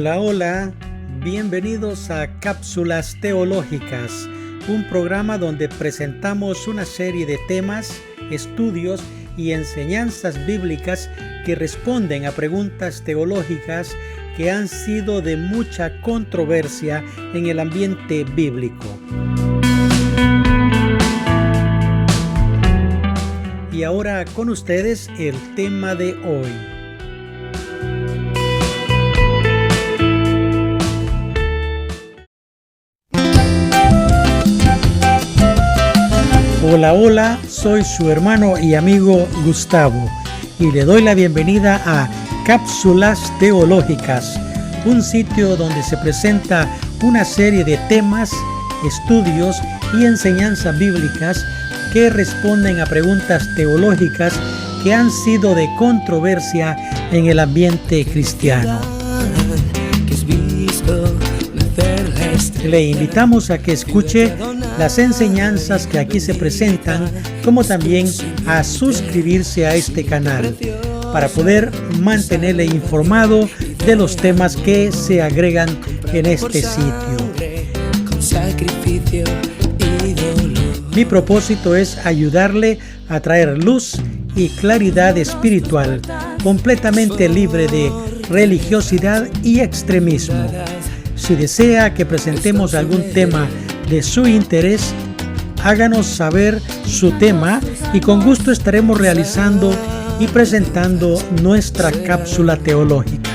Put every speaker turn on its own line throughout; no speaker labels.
Hola, hola, bienvenidos a Cápsulas Teológicas, un programa donde presentamos una serie de temas, estudios y enseñanzas bíblicas que responden a preguntas teológicas que han sido de mucha controversia en el ambiente bíblico. Y ahora con ustedes el tema de hoy. Hola, hola, soy su hermano y amigo Gustavo y le doy la bienvenida a Cápsulas Teológicas, un sitio donde se presenta una serie de temas, estudios y enseñanzas bíblicas que responden a preguntas teológicas que han sido de controversia en el ambiente cristiano. Le invitamos a que escuche las enseñanzas que aquí se presentan, como también a suscribirse a este canal para poder mantenerle informado de los temas que se agregan en este sitio. Mi propósito es ayudarle a traer luz y claridad espiritual, completamente libre de religiosidad y extremismo. Si desea que presentemos algún tema de su interés, háganos saber su tema y con gusto estaremos realizando y presentando nuestra cápsula teológica.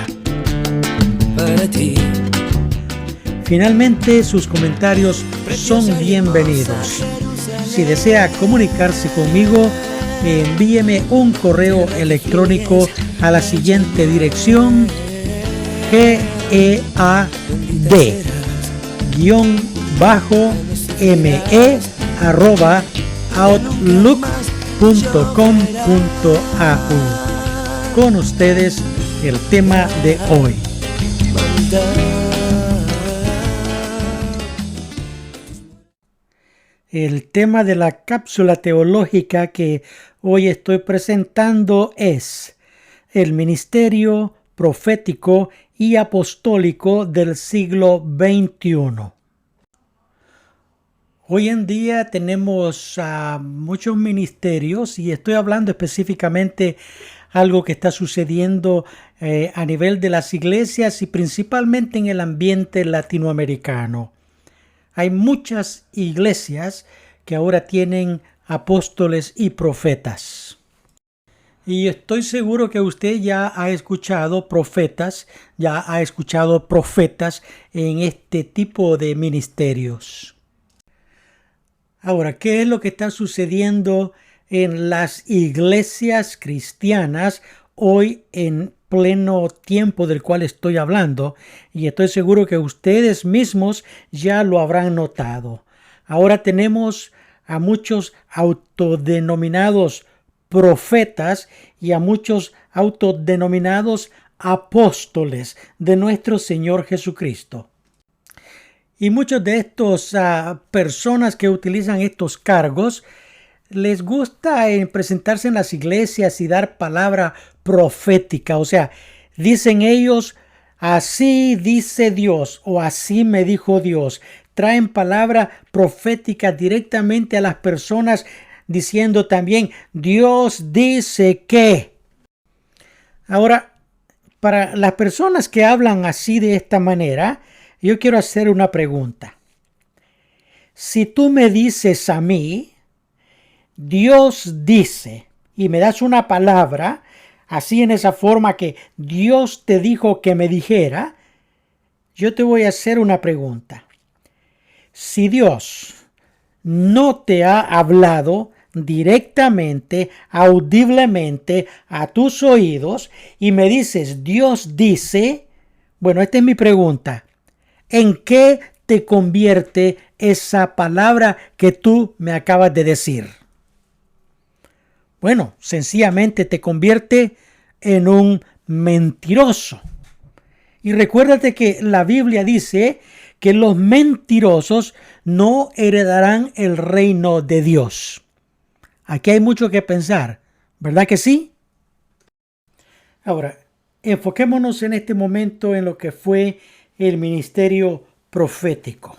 Finalmente, sus comentarios son bienvenidos. Si desea comunicarse conmigo, envíeme un correo electrónico a la siguiente dirección: gead-me@outlook.com.au. Con ustedes el tema de hoy. El tema de la cápsula teológica que hoy estoy presentando es el ministerio profético y apostólico del siglo XXI. Hoy en día tenemos muchos ministerios y estoy hablando específicamente algo que está sucediendo a nivel de las iglesias y principalmente en el ambiente latinoamericano. Hay muchas iglesias que ahora tienen apóstoles y profetas. Y estoy seguro que usted ya ha escuchado profetas en este tipo de ministerios. Ahora, ¿qué es lo que está sucediendo en las iglesias cristianas hoy en pleno tiempo del cual estoy hablando? Y estoy seguro que ustedes mismos ya lo habrán notado. Ahora tenemos a muchos autodenominados profetas y a muchos autodenominados apóstoles de nuestro Señor Jesucristo. Y muchos de estos personas que utilizan estos cargos les gusta presentarse en las iglesias y dar palabra profética. O sea, dicen ellos, así dice Dios o así me dijo Dios. Traen palabra profética directamente a las personas diciendo también, Dios dice que. Ahora, para las personas que hablan así de esta manera, yo quiero hacer una pregunta. Si tú me dices a mí, Dios dice, y me das una palabra, así en esa forma que Dios te dijo que me dijera, yo te voy a hacer una pregunta. Si Dios no te ha hablado directamente, audiblemente a tus oídos y me dices, Dios dice, bueno, esta es mi pregunta. ¿En qué te convierte esa palabra que tú me acabas de decir? Bueno, sencillamente te convierte en un mentiroso. Y recuérdate que la Biblia dice que los mentirosos no heredarán el reino de Dios. Aquí hay mucho que pensar, ¿verdad que sí? Ahora, Enfoquémonos en este momento en lo que fue el ministerio profético.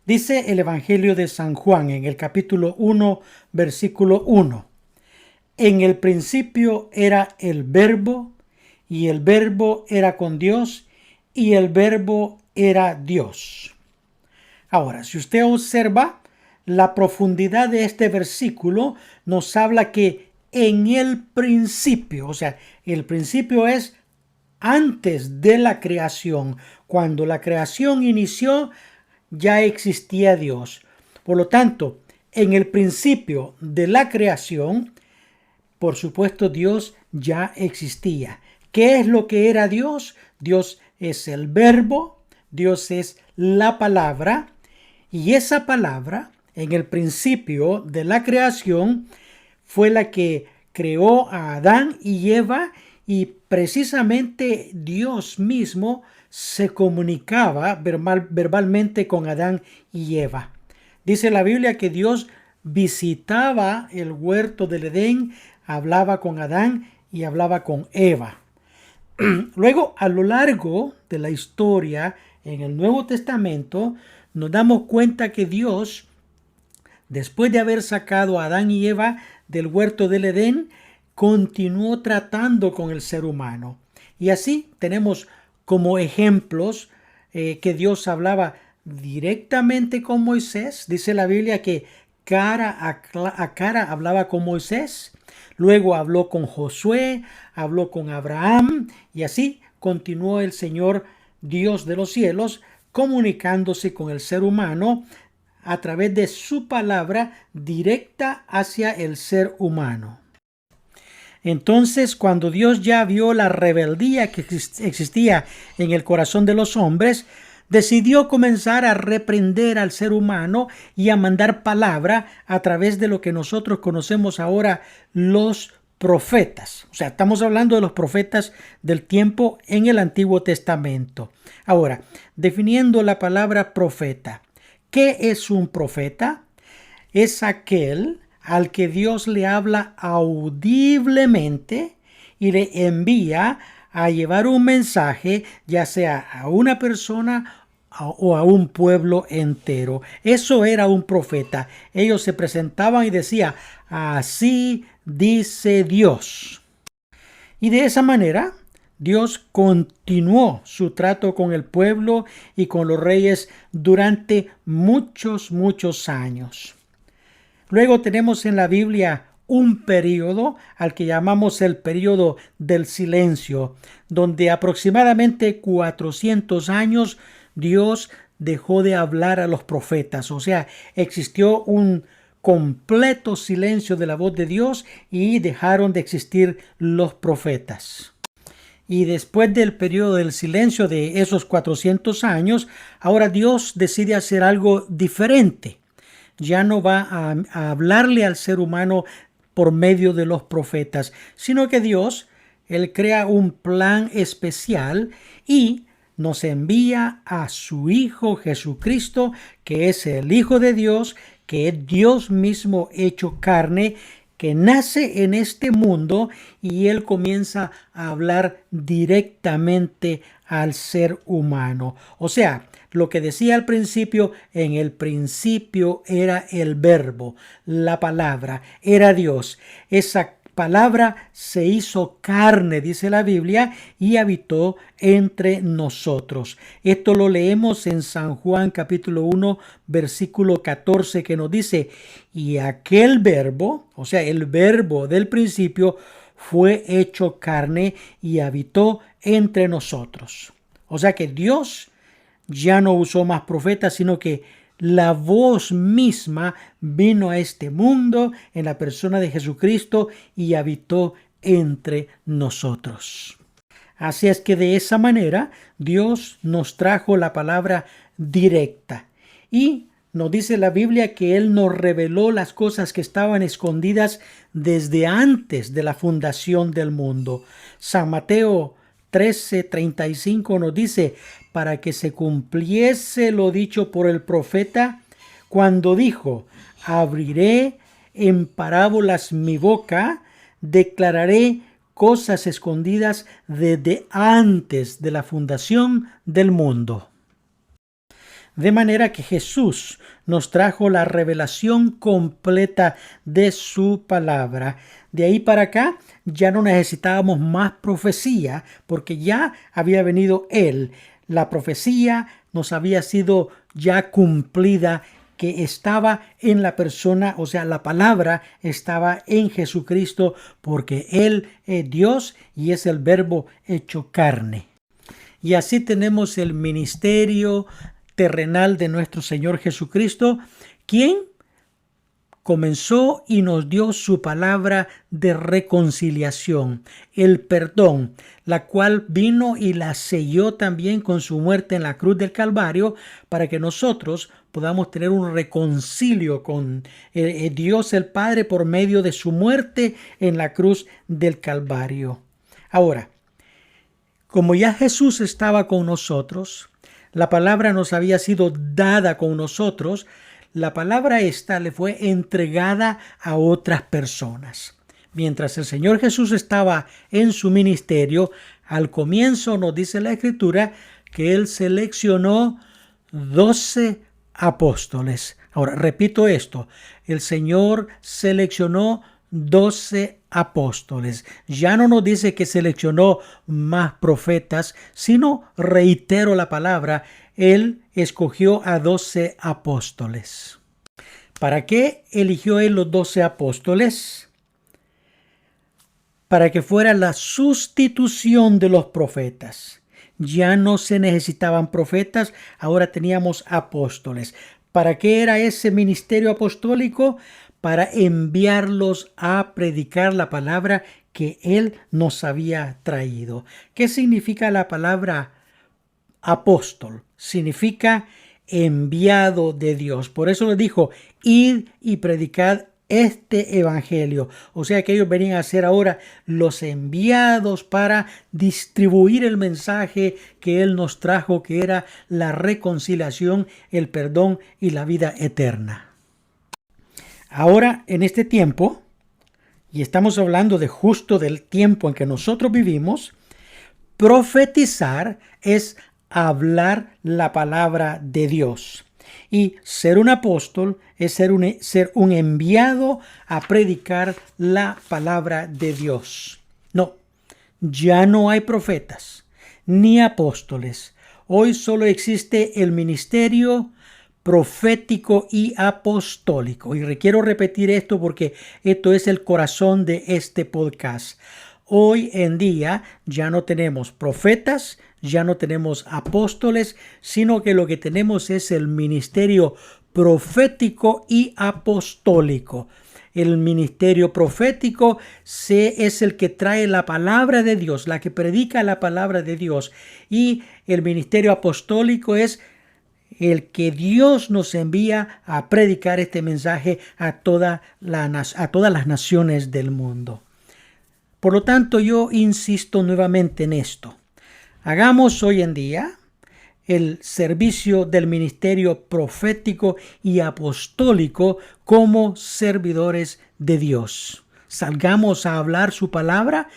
Dice el Evangelio de San Juan en el capítulo 1, versículo 1. En el principio era el Verbo, y el Verbo era con Dios, y el Verbo era Dios. Ahora, si usted observa la profundidad de este versículo, nos habla que en el principio, o sea, el principio es antes de la creación. Cuando la creación inició, ya existía Dios. Por lo tanto, en el principio de la creación, por supuesto, Dios ya existía. ¿Qué es lo que era Dios? Dios es el Verbo, Dios es la palabra, y esa palabra, en el principio de la creación, fue la que creó a Adán y Eva, y precisamente Dios mismo se comunicaba verbalmente con Adán y Eva. Dice la Biblia que Dios visitaba el huerto del Edén, hablaba con Adán y hablaba con Eva. Luego, a lo largo de la historia, en el Nuevo Testamento, nos damos cuenta que Dios, después de haber sacado a Adán y Eva del huerto del Edén, continuó tratando con el ser humano. Y así tenemos como ejemplos que Dios hablaba directamente con Moisés. Dice la Biblia que cara a cara hablaba con Moisés. Luego habló con Josué, habló con Abraham, y así continuó el Señor Dios de los cielos comunicándose con el ser humano a través de su palabra directa hacia el ser humano. Entonces, cuando Dios ya vio la rebeldía que existía en el corazón de los hombres, decidió comenzar a reprender al ser humano y a mandar palabra a través de lo que nosotros conocemos ahora los profetas. O sea, estamos hablando de los profetas del tiempo en el Antiguo Testamento. Ahora, definiendo la palabra profeta. ¿Qué es un profeta? Es aquel al que Dios le habla audiblemente y le envía a llevar un mensaje, ya sea a una persona o a un pueblo entero. Eso era un profeta. Ellos se presentaban y decían, así dice Dios. Y de esa manera, Dios continuó su trato con el pueblo y con los reyes durante muchos años. Luego tenemos en la Biblia un periodo al que llamamos el periodo del silencio, donde aproximadamente 400 años Dios dejó de hablar a los profetas. O sea, existió un completo silencio de la voz de Dios y dejaron de existir los profetas. Y después del periodo del silencio de esos 400 años, ahora Dios decide hacer algo diferente. Ya no va a hablarle al ser humano por medio de los profetas, sino que Dios, Él crea un plan especial y nos envía a su Hijo Jesucristo, que es el Hijo de Dios, que es Dios mismo hecho carne, que nace en este mundo y Él comienza a hablar directamente al ser humano. O sea, lo que decía al principio, en el principio era el Verbo, la palabra, era Dios. Esa palabra se hizo carne, dice la Biblia, y habitó entre nosotros. Esto lo leemos en San Juan capítulo 1, versículo 14, que nos dice, y aquel Verbo, o sea, el Verbo del principio, fue hecho carne y habitó entre nosotros. O sea que Dios ya no usó más profetas, sino que la voz misma vino a este mundo en la persona de Jesucristo y habitó entre nosotros. Así es que de esa manera Dios nos trajo la palabra directa y nos dice la Biblia que Él nos reveló las cosas que estaban escondidas desde antes de la fundación del mundo. San Mateo 13:35 nos dice, para que se cumpliese lo dicho por el profeta, cuando dijo, abriré en parábolas mi boca, declararé cosas escondidas desde antes de la fundación del mundo. De manera que Jesús nos trajo la revelación completa de su palabra. De ahí para acá ya no necesitábamos más profecía, porque ya había venido Él. La profecía nos había sido ya cumplida, que estaba en la persona, o sea, la palabra estaba en Jesucristo, porque Él es Dios y es el Verbo hecho carne. Y así tenemos el ministerio terrenal de nuestro Señor Jesucristo, quien comenzó y nos dio su palabra de reconciliación, el perdón, la cual vino y la selló también con su muerte en la cruz del Calvario, para que nosotros podamos tener un reconcilio con Dios el Padre por medio de su muerte en la cruz del Calvario. Ahora, como ya Jesús estaba con nosotros, la palabra nos había sido dada con nosotros, la palabra esta le fue entregada a otras personas. Mientras el Señor Jesús estaba en su ministerio, al comienzo nos dice la Escritura que Él seleccionó 12 apóstoles. Ahora, repito esto, el Señor seleccionó 12 apóstoles. Ya no nos dice que seleccionó más profetas, sino, reitero la palabra, Él escogió a 12 apóstoles. ¿Para qué eligió Él los 12 apóstoles? Para que fuera la sustitución de los profetas. Ya no se necesitaban profetas, ahora teníamos apóstoles. ¿Para qué era ese ministerio apostólico? Para enviarlos a predicar la palabra que Él nos había traído. ¿Qué significa la palabra apóstol? Significa enviado de Dios. Por eso les dijo, id y predicad este evangelio. O sea que ellos venían a ser ahora los enviados para distribuir el mensaje que Él nos trajo, que era la reconciliación, el perdón y la vida eterna. Ahora, en este tiempo, y estamos hablando de justo del tiempo en que nosotros vivimos, profetizar es hablar la palabra de Dios. Y ser un apóstol es ser un enviado a predicar la palabra de Dios. No, ya no hay profetas ni apóstoles. Hoy solo existe el ministerio profético y apostólico. Y quiero repetir esto porque esto es el corazón de este podcast. Hoy en día ya no tenemos profetas, ya no tenemos apóstoles, sino que lo que tenemos es el ministerio profético y apostólico. El ministerio profético es el que trae la palabra de Dios, la que predica la palabra de Dios. Y el ministerio apostólico es el que Dios nos envía a predicar este mensaje a todas las naciones del mundo. Por lo tanto, yo insisto nuevamente en esto. Hagamos hoy en día el servicio del ministerio profético y apostólico como servidores de Dios. Salgamos a hablar su palabra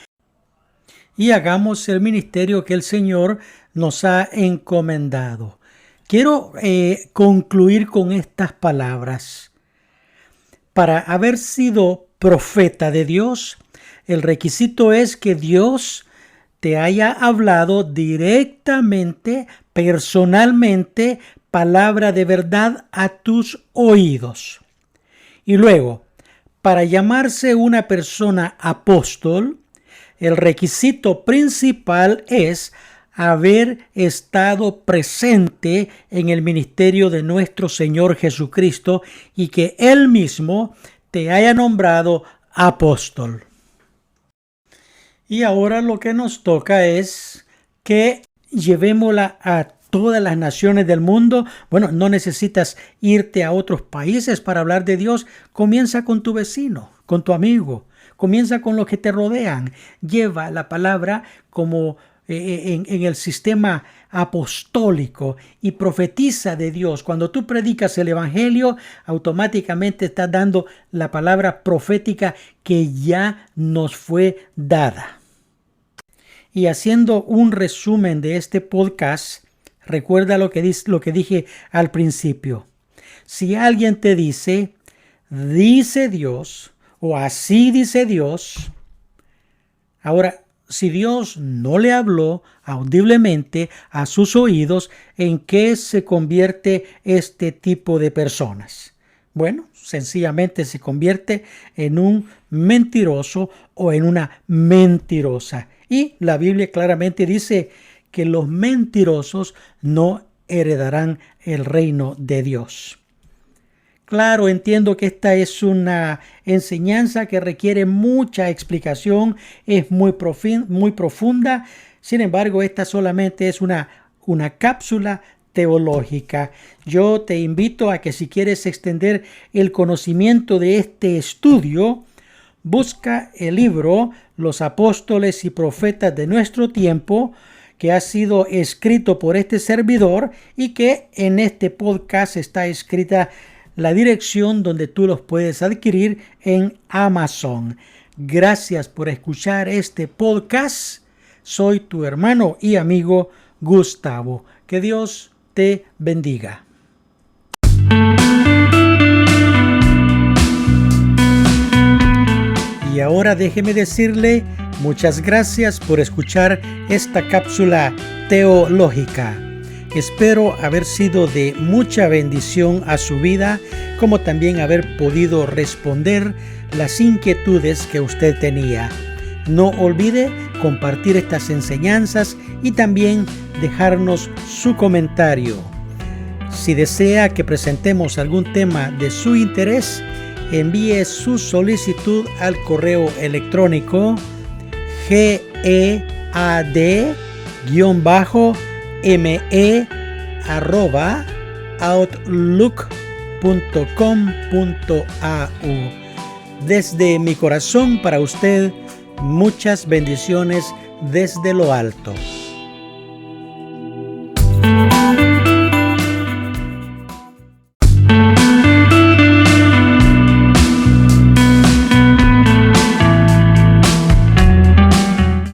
y hagamos el ministerio que el Señor nos ha encomendado. Quiero concluir con estas palabras. Para haber sido profeta de Dios, el requisito es que Dios te haya hablado directamente, personalmente, palabra de verdad a tus oídos. Y luego, para llamarse una persona apóstol, el requisito principal es haber estado presente en el ministerio de nuestro Señor Jesucristo y que Él mismo te haya nombrado apóstol. Y ahora lo que nos toca es que llevémosla a todas las naciones del mundo. Bueno, no necesitas irte a otros países para hablar de Dios. Comienza con tu vecino, con tu amigo. Comienza con los que te rodean. Lleva la palabra como en el sistema apostólico y profetiza de Dios. Cuando tú predicas el evangelio, automáticamente estás dando la palabra profética que ya nos fue dada. Y haciendo un resumen de este podcast, recuerda lo que dije al principio. Si alguien te dice Dios o así dice Dios, ahora, si Dios no le habló audiblemente a sus oídos, ¿en qué se convierte este tipo de personas? Bueno, sencillamente se convierte en un mentiroso o en una mentirosa. Y la Biblia claramente dice que los mentirosos no heredarán el reino de Dios. Claro, entiendo que esta es una enseñanza que requiere mucha explicación, es muy profunda. Sin embargo, esta solamente es una cápsula teológica. Yo te invito a que si quieres extender el conocimiento de este estudio, busca el libro Los Apóstoles y Profetas de Nuestro Tiempo, que ha sido escrito por este servidor y que en este podcast está escrita la dirección donde tú los puedes adquirir en Amazon. Gracias por escuchar este podcast. Soy tu hermano y amigo Gustavo. Que Dios te bendiga. Y ahora déjeme decirle muchas gracias por escuchar esta cápsula teológica. Espero haber sido de mucha bendición a su vida, como también haber podido responder las inquietudes que usted tenía. No olvide compartir estas enseñanzas y también dejarnos su comentario. Si desea que presentemos algún tema de su interés, envíe su solicitud al correo electrónico gead_me@outlook.com.au. Desde mi corazón para usted, muchas bendiciones desde lo alto.